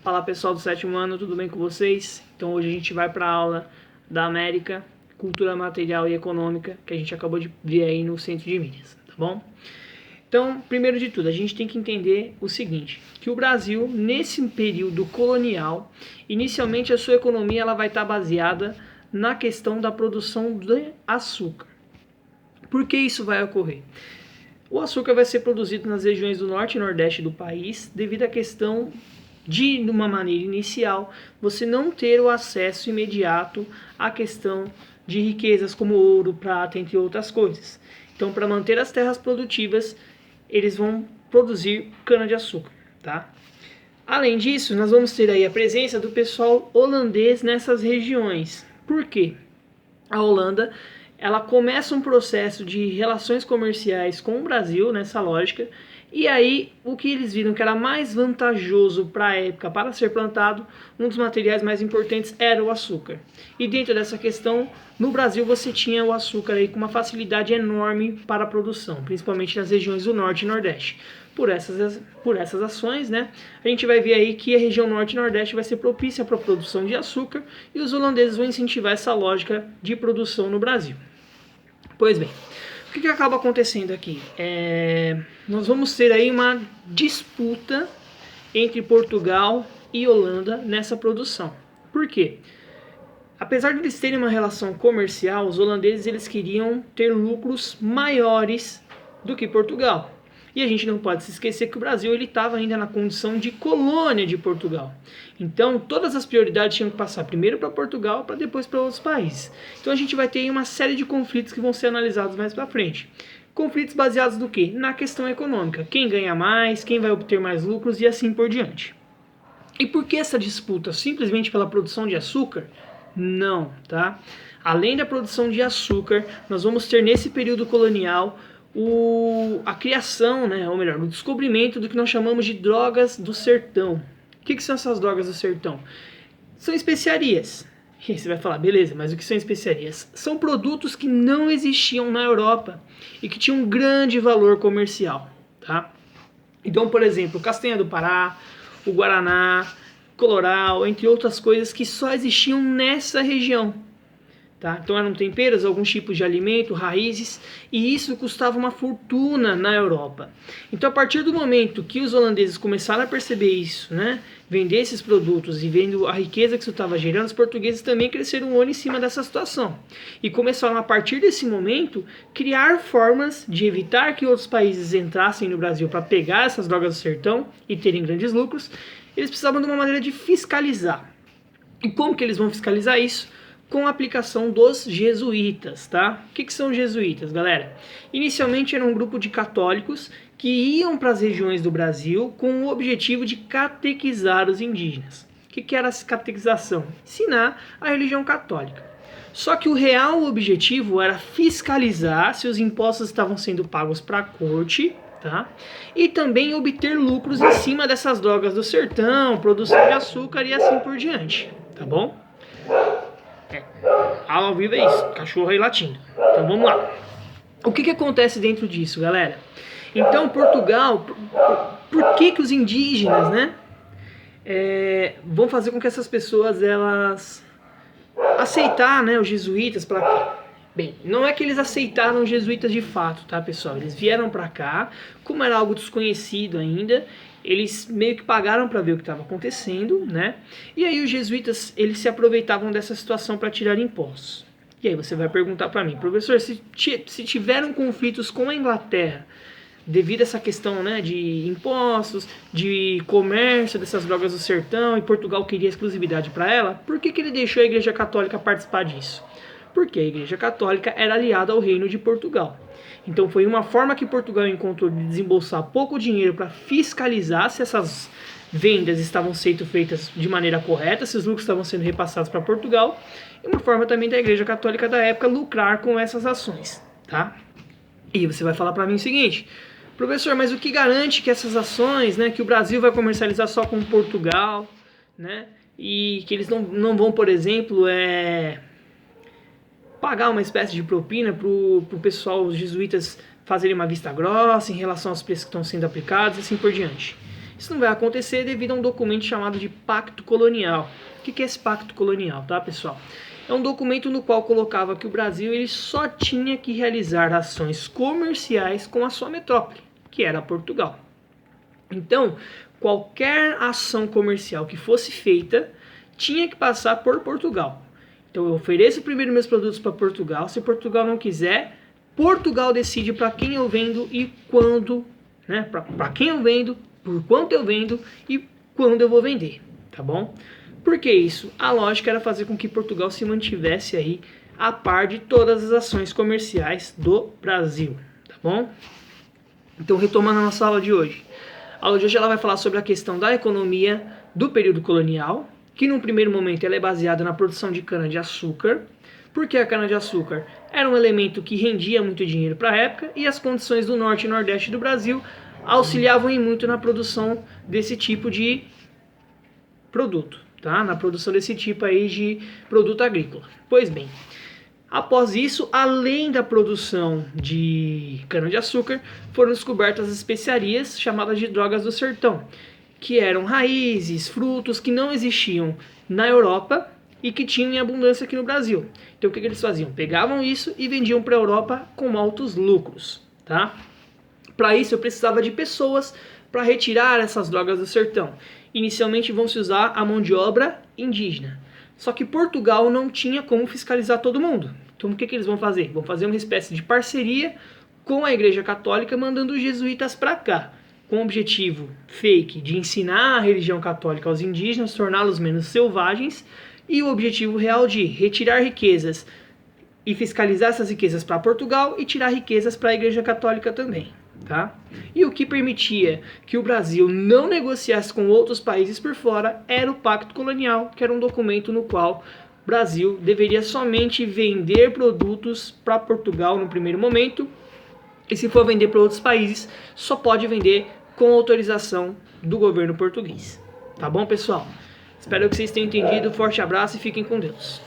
Fala pessoal do sétimo ano, tudo bem com vocês? Então hoje a gente vai para a aula da América, Cultura Material e Econômica, que a gente acabou de ver aí no Centro de Minas, tá bom? Então, primeiro de tudo, a gente tem que entender o seguinte, que o Brasil, nesse período colonial, inicialmente a sua economia ela vai estar baseada na questão da produção de açúcar. Por que isso vai ocorrer? O açúcar vai ser produzido nas regiões do norte e nordeste do país devido à questão de uma maneira inicial, você não ter o acesso imediato à questão de riquezas como ouro, prata, entre outras coisas. Então, para manter as terras produtivas, eles vão produzir cana-de-açúcar, tá? Além disso, nós vamos ter aí a presença do pessoal holandês nessas regiões. Por quê? A Holanda, ela começa um processo de relações comerciais com o Brasil, nessa lógica, e aí o que eles viram que era mais vantajoso para a época para ser plantado, um dos materiais mais importantes era o açúcar. E dentro dessa questão, no Brasil você tinha o açúcar aí com uma facilidade enorme para a produção, principalmente nas regiões do norte e nordeste. Por essas ações, né, a gente vai ver aí que a região norte e nordeste vai ser propícia para a produção de açúcar e os holandeses vão incentivar essa lógica de produção no Brasil. Pois bem, o que acaba acontecendo aqui? Nós vamos ter aí uma disputa entre Portugal e Holanda nessa produção. Por quê? Apesar de eles terem uma relação comercial, os holandeses eles queriam ter lucros maiores do que Portugal. E a gente não pode se esquecer que o Brasil ele estava ainda na condição de colônia de Portugal. Então todas as prioridades tinham que passar primeiro para Portugal, para depois para outros países. Então a gente vai ter uma série de conflitos que vão ser analisados mais para frente. Conflitos baseados no quê? Na questão econômica. Quem ganha mais, quem vai obter mais lucros e assim por diante. E por que essa disputa? Simplesmente pela produção de açúcar? Não, tá? Além da produção de açúcar, nós vamos ter nesse período colonial a criação, né, ou melhor, o descobrimento do que nós chamamos de drogas do sertão. O que são essas drogas do sertão? São especiarias. E aí você vai falar, beleza, mas o que são especiarias? São produtos que não existiam na Europa e que tinham um grande valor comercial, tá? Então, por exemplo, castanha do Pará, o guaraná, coloral, entre outras coisas que só existiam nessa região. Tá? Então eram temperos, alguns tipos de alimento, raízes, e isso custava uma fortuna na Europa. Então a partir do momento que os holandeses começaram a perceber isso, né, vender esses produtos e vendo a riqueza que isso estava gerando, os portugueses também cresceram um olho em cima dessa situação. E começaram a partir desse momento criar formas de evitar que outros países entrassem no Brasil para pegar essas drogas do sertão e terem grandes lucros. Eles precisavam de uma maneira de fiscalizar. E como que eles vão fiscalizar isso? Com a aplicação dos jesuítas, tá? O que são jesuítas, galera? Inicialmente era um grupo de católicos que iam para as regiões do Brasil com o objetivo de catequizar os indígenas. O que era essa catequização? Ensinar a religião católica. Só que o real objetivo era fiscalizar se os impostos estavam sendo pagos para a corte, tá? E também obter lucros em cima dessas drogas do sertão, produção de açúcar e assim por diante, tá bom? Ao vivo é isso, cachorro aí latindo. Então vamos lá. O que acontece dentro disso, galera? Então Portugal, por que os indígenas, né, vão fazer com que essas pessoas elas aceitar, né, os jesuítas para cá? Bem, não é que eles aceitaram os jesuítas de fato, tá, pessoal? Eles vieram para cá, como era algo desconhecido ainda, eles meio que pagaram para ver o que estava acontecendo, né? E aí os jesuítas, eles se aproveitavam dessa situação para tirar impostos. E aí você vai perguntar para mim, professor, se tiveram conflitos com a Inglaterra, devido a essa questão, né, de impostos, de comércio dessas drogas do sertão, e Portugal queria exclusividade para ela, por que ele deixou a Igreja Católica participar disso? Porque a Igreja Católica era aliada ao Reino de Portugal. Então foi uma forma que Portugal encontrou de desembolsar pouco dinheiro para fiscalizar se essas vendas estavam sendo feitas de maneira correta, se os lucros estavam sendo repassados para Portugal, e uma forma também da Igreja Católica da época lucrar com essas ações, tá? E você vai falar para mim o seguinte, professor, mas o que garante que essas ações, né, que o Brasil vai comercializar só com Portugal, né, e que eles não vão, por exemplo, pagar uma espécie de propina para o pessoal, os jesuítas, fazerem uma vista grossa em relação aos preços que estão sendo aplicados e assim por diante. Isso não vai acontecer devido a um documento chamado de Pacto Colonial. O que é esse Pacto Colonial, tá, pessoal? É um documento no qual colocava que o Brasil ele só tinha que realizar ações comerciais com a sua metrópole, que era Portugal. Então, qualquer ação comercial que fosse feita tinha que passar por Portugal. Então, eu ofereço primeiro meus produtos para Portugal. Se Portugal não quiser, Portugal decide para quem eu vendo e quando, né? Para quem eu vendo, por quanto eu vendo e quando eu vou vender, tá bom? Por que isso? A lógica era fazer com que Portugal se mantivesse aí a par de todas as ações comerciais do Brasil, tá bom? Então, retomando a nossa aula de hoje. A aula de hoje ela vai falar sobre a questão da economia do período colonial, que num primeiro momento ela é baseada na produção de cana-de-açúcar, porque a cana-de-açúcar era um elemento que rendia muito dinheiro para a época e as condições do norte e nordeste do Brasil auxiliavam em muito na produção desse tipo de produto, tá? Na produção desse tipo aí de produto agrícola. Pois bem, após isso, além da produção de cana-de-açúcar, foram descobertas as especiarias chamadas de drogas do sertão, que eram raízes, frutos que não existiam na Europa e que tinham em abundância aqui no Brasil. Então o que eles faziam? Pegavam isso e vendiam para a Europa com altos lucros, tá? Para isso eu precisava de pessoas para retirar essas drogas do sertão. Inicialmente vão se usar a mão de obra indígena. Só que Portugal não tinha como fiscalizar todo mundo. Então o que eles vão fazer? Vão fazer uma espécie de parceria com a Igreja Católica, mandando os jesuítas para cá, com o objetivo fake de ensinar a religião católica aos indígenas, torná-los menos selvagens, e o objetivo real de retirar riquezas e fiscalizar essas riquezas para Portugal e tirar riquezas para a Igreja Católica também, tá? E o que permitia que o Brasil não negociasse com outros países por fora era o Pacto Colonial, que era um documento no qual o Brasil deveria somente vender produtos para Portugal no primeiro momento, e se for vender para outros países, só pode vender com autorização do governo português. Tá bom, pessoal? Espero que vocês tenham entendido. Forte abraço e fiquem com Deus.